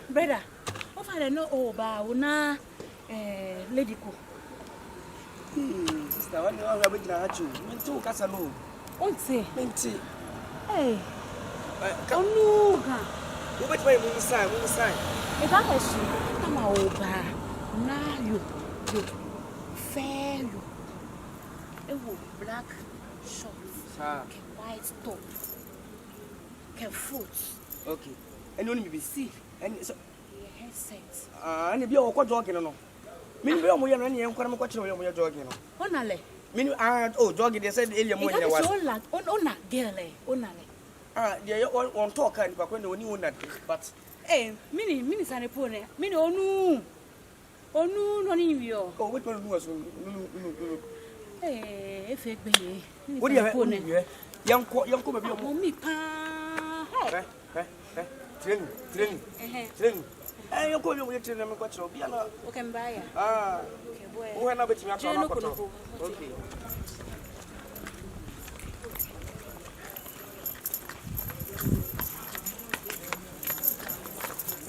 Brother, what I know about una lady ko. Sister, when you are going to you, mintu kasalo. Onse. Minti. Hey. Oh no. You bet my moon sign, moon sign. If I had she, come over. Now you fair you. It will black shorts, white top, fruits. Okay. And you only be see. And so headset. And if you are jogging, no. Mean be on my and you come watching your jogging. Onale. Mean jogging, they said earlier morning. It was like on girl, onale. They on talk and when you knew that. But mini sane pone. Mini onu no ni yo. Oh, what one was if it be. What do you have? Young come be mommy pa. Training. And you call your children and what you'll be. Okay, buy. Okay, boy. Who are not between okay.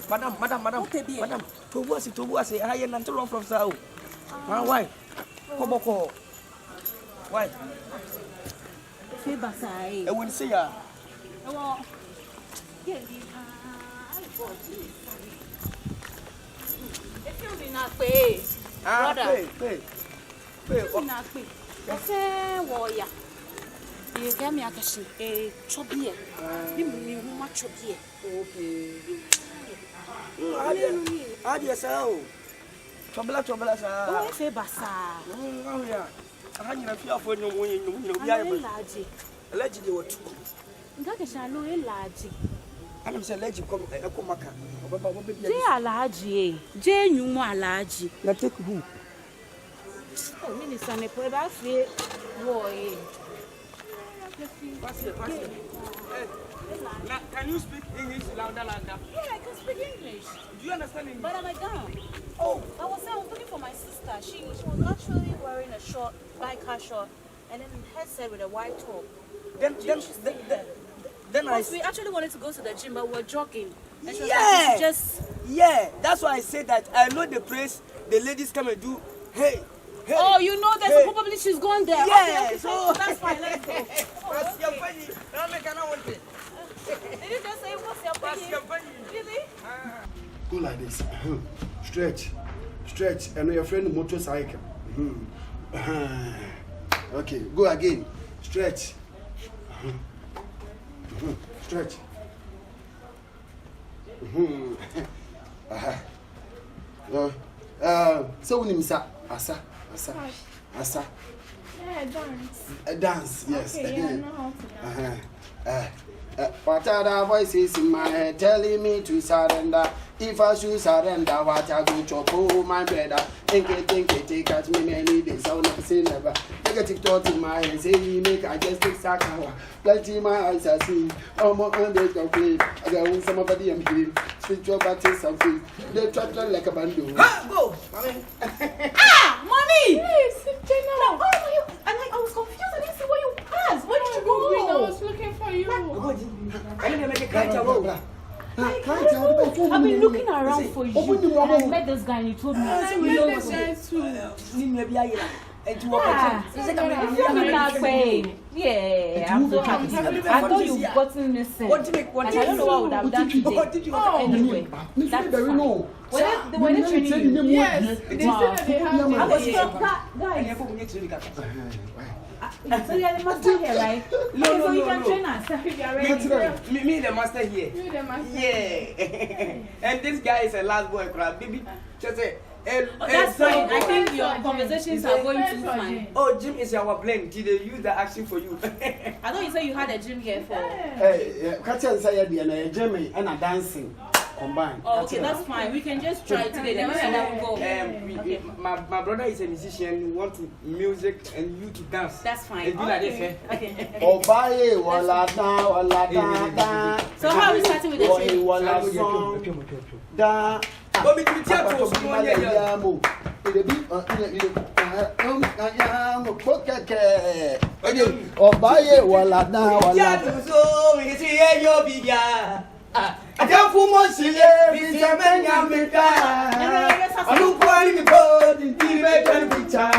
Madam. To was a higher than to run from South. Why? Koboko. Why? I wouldn't say ya. If you do not pay, pay. Not pay. Say, warrior. You gave me a cash, a chobby. You much of here. Okay. How do you say? Trouble, sir. Oh, I say, Bassa. Oh, yeah. I had a fear for you when you allegedly what? That is a low large. I'm alleged come a comaka. Jay large, Jay, you more large. Now take who? Oh, Minister, I put about fear. Boy. Can you speak English louder? Yeah, I can speak English. Do you understand English? But I'm a gown. Oh. I was looking for my sister. She was actually wearing a short, biker short, and then headset with a white top. Then we actually wanted to go to the gym, but we were jogging. And Yeah, that's why I said that I know the place the ladies come and do. Hey. Oh, you know that, so probably she's gone there. Yeah, okay, so that's fine. Let's go. What's your funny? Did you just say what's your funny? Really? Go like this. Stretch. And your friend motorcycle. Okay, go again. Stretch. So when you say asa. Yeah, dance. Dance, yes. Okay, yeah, I know how to dance. What are the voices in my head telling me to surrender? If I should surrender, what I go chop, oh my brother. Think it, take at me many days, I'll never say never. Negative thoughts in my head, say you make I just take Sakawa. Plenty my eyes are seeing, almost under the flame. I got somebody I'm here. Spiritual battles of faith. They try to like a bando. Go! Mommy! Yes, Jenna. No, where were you? I was confused. I didn't see where you passed. Where did you go? I was looking for you. I didn't make a kite. I've been looking around for you. And I met this guy and he told me. I met the guy too. Yeah, I'm so happy. I thought you've gotten missing. I don't know what I would have done today. Anyway, that's fine. Were they training you? Yes, they said that they have I was shocked. Guys. So you're the master here, right? So you can train us if you're ready. Me the master here. You the master. Yeah. And this guy is a last boy, baby. Just say, That's fine. I think your conversations are going too fine. Oh, gym is our blend. Did they use the action for you? I thought you said you had a gym here for. Hey, catch and say the German and a dancing combined. Oh, okay, that's fine. We can just try today. Then we go. Okay. My brother is a musician. We want to music and you to dance. That's fine. And do like this, eh? Okay. Oh, bye, wala da. So how are we starting with the gym? Wala song. Da. But we can tell you what's Obaye wala da wala. So we see your biga. I don't feel more silly. We say menya meka. I look for you because in TV picture.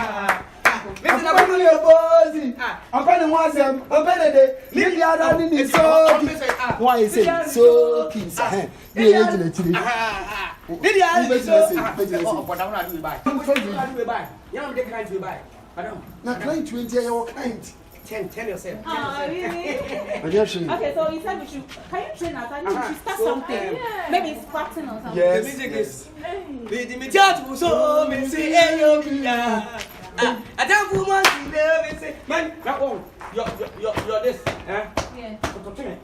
Listen, I'm going to bossy. I'm going to want them. I'm going to leave the other in the soul. Why is it so keen? Did you are so? But I'm not doing by. I'm going to buy. You know, they can't do by. Not 20 your kind. 10 yourself. Oh, really? Okay, so you said we should. Can you train us? I think we should start something. Maybe it's sparking or something. Yes. The music is. We chat so me say hey I don't want to say man that one. You're this. Yeah. Okay.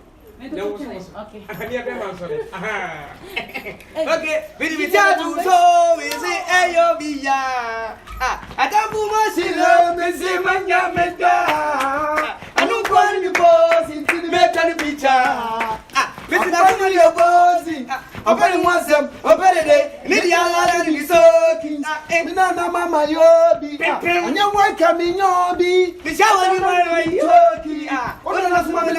Okay. We chat so me say hey I don't want to me say man ya meka. I don't want to boss into the metal picture. Listen, I'm going to bossy. I'm going to want them. I'm going to day. Need the other than the soaking. Nana mama yobi. And your wife coming yobi. The shower you want to talking. What else, Mamma?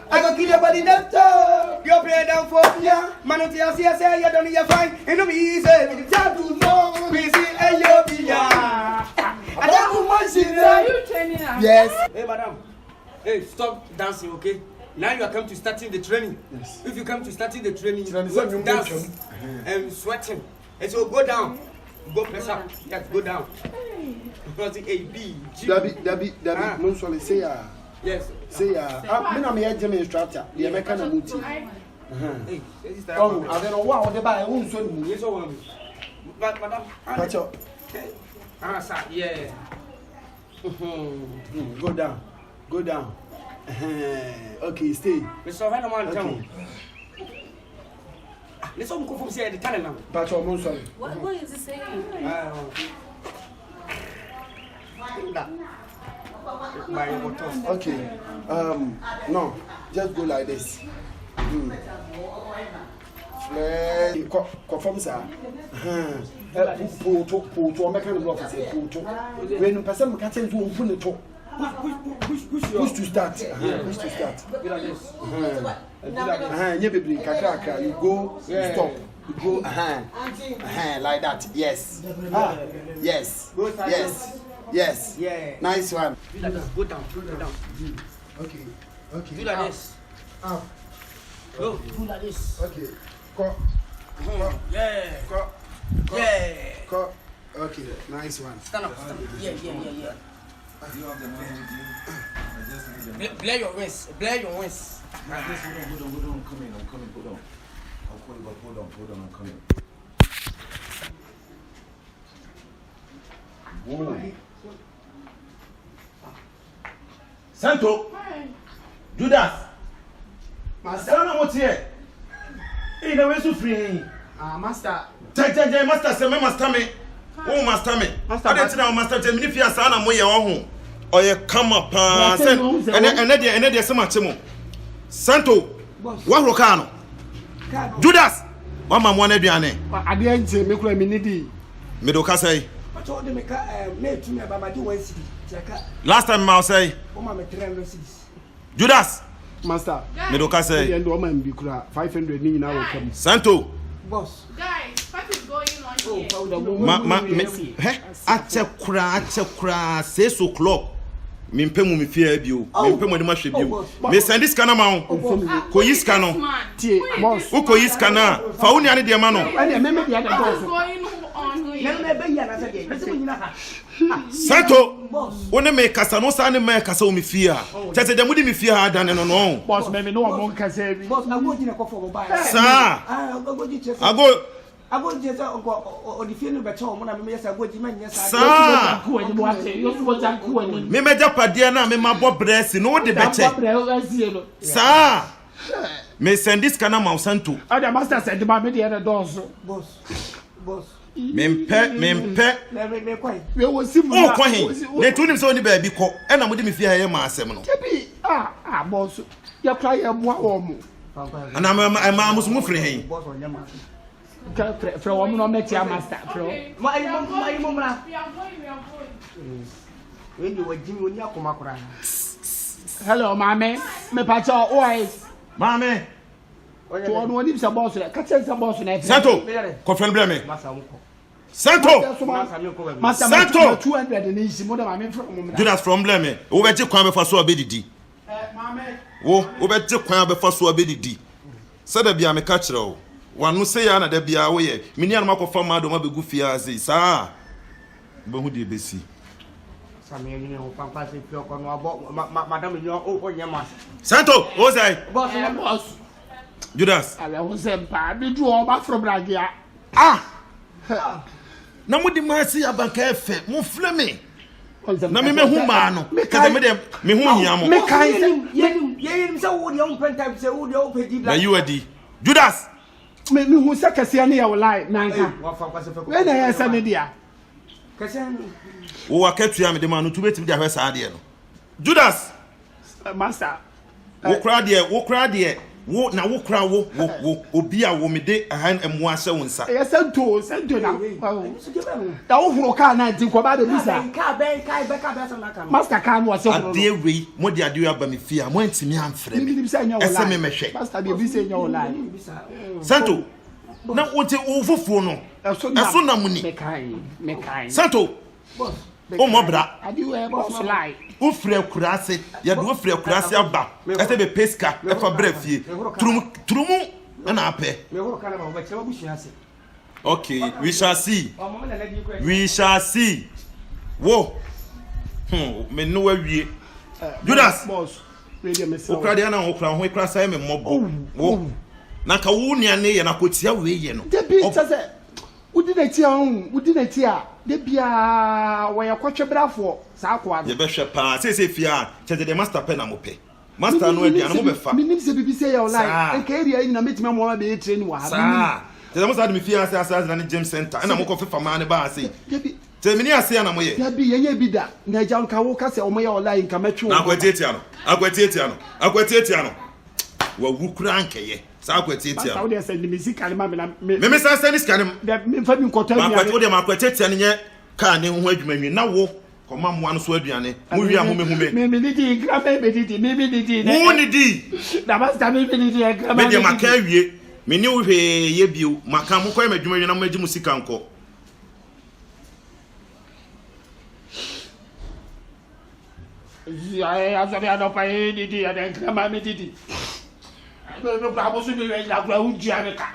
I go kill your body that toe. You're playing down for ya. Manotia, say, you don't need a fine. And no easy. The job to know. We see a yobia. I don't want to Are you training us? Yes. Hey, madam. Hey, stop dancing, okay? Now you are come to starting the training. Yes. If you come to starting the training, you Training, want so to you dance move and sweating. And so go down. Go press up. Yes, go down. Because A, B, G. Debbie, Monsoli, say ya. Yes. Say ya. I'm a gym instructor. The American Muti. Hey, this is the Oh, I don't know what they buy. I won't show you. Yes, oh, but madam. Catch up. Sir, yeah. Go down. Go down. Okay, stay. Mr. Venom, tell me. Okay. Let's all go from here the talent now. But I'm sorry. What is he saying? Okay. No. Just go like this. Confirm sir. Pull, make kind of block say pull. When person catch you open it to. Push to start. Push to start. You go, you stop. You go, like that. Yes. Yes. Yes. Yes. Yeah. Nice one. Do like this. Go down. Okay. Okay. Do like this. Up. Go. Do like this. Okay. Go. Yeah. Go. Yeah. Go. Okay. Nice one. Stand up. Yeah. Blare your wings. Blare your wings. Hold on, I'm coming, hold on. I'll call you back, hold on, I'm coming. Whoa. Santo! Judas! Master, what's here? Hey, the way so free. Master. Master, say, master me. Oh, master me. I didn't know, master, tell me if you are son, I'm way home. Or you come up, and then some matimo. Santo, what Rocano? Judas! What my one Adriane? I didn't say, make me needy. Midoka say. I told them, made to me about my 2 city. Last time I'll say. Oh, my 300 cities. Judas! Master. Midoka say. And woman be 500 in our come. Santo! Boss. Guys, what is going on here? Achekura 6 o'clock. Mimpemu mi fear bio. Mimpemu de ma hwe bio. Me send this kana ma wo. Ko yi scanner. Tie, boss. Wo ko yi scanner. Fa wo ni ane de ma no. And me the other What is boss. going on here? Santo. Wo ne me kasa no sa ne me kasa wo mi fear. Tete de mudi mi fear ha dan no no. Boss, me no among kasa bi. Boss, I go to the coffee. Sir. I go to Ago AGOOJI say o di fie no be cho mo na me yesa AGOOJI ma nyesa. Sa. You Me meja pade na me mabɔ brɛsi no de bɛkyɛ. Sa. Me send this kana ma Santo. The master said the baby the other doors. Boss. Mempe. Me kwai. We was him. Oh, kwahin. Ne tunim so ni ba bi kɔ. Ɛna mo de me fie ha ye ma asɛm no. Boss. You cry a boy. Ana ma musumu frɛ hen. Boss on yama. From woman no met your master. My mom. We do what Jimmy when you come across. Hello, mammy. Me patch your voice. Mame. To one him some boss. Catch some boss. Santo. Confirm blame. Santo. Santo. 200 and easy more than I from. Do that from blame. O be je kwan be fa so obedidi. Wo be je kwan be fa so obedidi. Sada bia me ka kire o. Wanu se ya na da bia wo ye. Mini an makofa ma do ma be gu fia sei. Sa. Be hu de be si. Madam, you are Yama. Santo, Ozai. Boss. Judas. I was a draw back from Ragia. Na mo di masi abanka efe, mo fle me. Na me hu ma no. Ka me dem me hu hia mo. Me kai ye say wo de on pen type say wo de o pedi black. Na you adi. Judas. Me hu say kase na ya lie nanka. We na ya say ne dia. Kase wo wakatua me de ma no tu betimi de ahwesa ade no. Judas. Master. Wo kra de wo na wo kra wo obi a wo me de ahan emu ahye wo nsa. Yes sento na. Da wo huro ka na ntin ko ba de bisa. Kai be so na ka. Master kan wo se huro. Ade we mo de ade aba me fia mo antimi amfre me. Ese me mehwe. Master de bisa nya wo lie. Santo. Na wo te wo fufuo no. Eso na muni. Me kai. Santo. Boss. O mo bra. Ade we boss lie. O frɛ kurase ya do frɛ kurase aba ese be peska e fa bra fie turumu na apɛ. Me horo kana ba chema bushi ase. Okay, we shall see. Wo. Me no awie. Judas. Boss. Radio me say. O kra de na o kra ho kra sai me mobo. Wo. Na ka wo nua ne ye na kotia we ye no. Debi say udi na tia de bia wo ye kwotwe brafo sa akwa ye be hwe pa say fia chete de master pen na mo pe master no aduan mo be fa minim se bibi say your life en ka area ina metima mo ma be train wa ha chete mo sa de me fia say na gym center na mo ko fefa ma ne ba say debi te mini ase na mo ye debi ye bi da na ja nka wo ka se o mo ye online nka metwe na akwatietia no wa wukura nkeye sa akwatietia no de say ni music ani ma me sa send scan me fa mi nkota ma akwatio de ma akwatietia nye ka ne ho adwuma nwi na wo koma mo anu so aduane mo wi ahume me didi grame me didi me didi wo ni di da basta me didi grame me de maka awie me ni wo hwe ye bio maka mo kwa adwuma nwi na mo agi musika nko ya azabi adopa didi ya de grame me didi no bravo so me la gwa unji ameka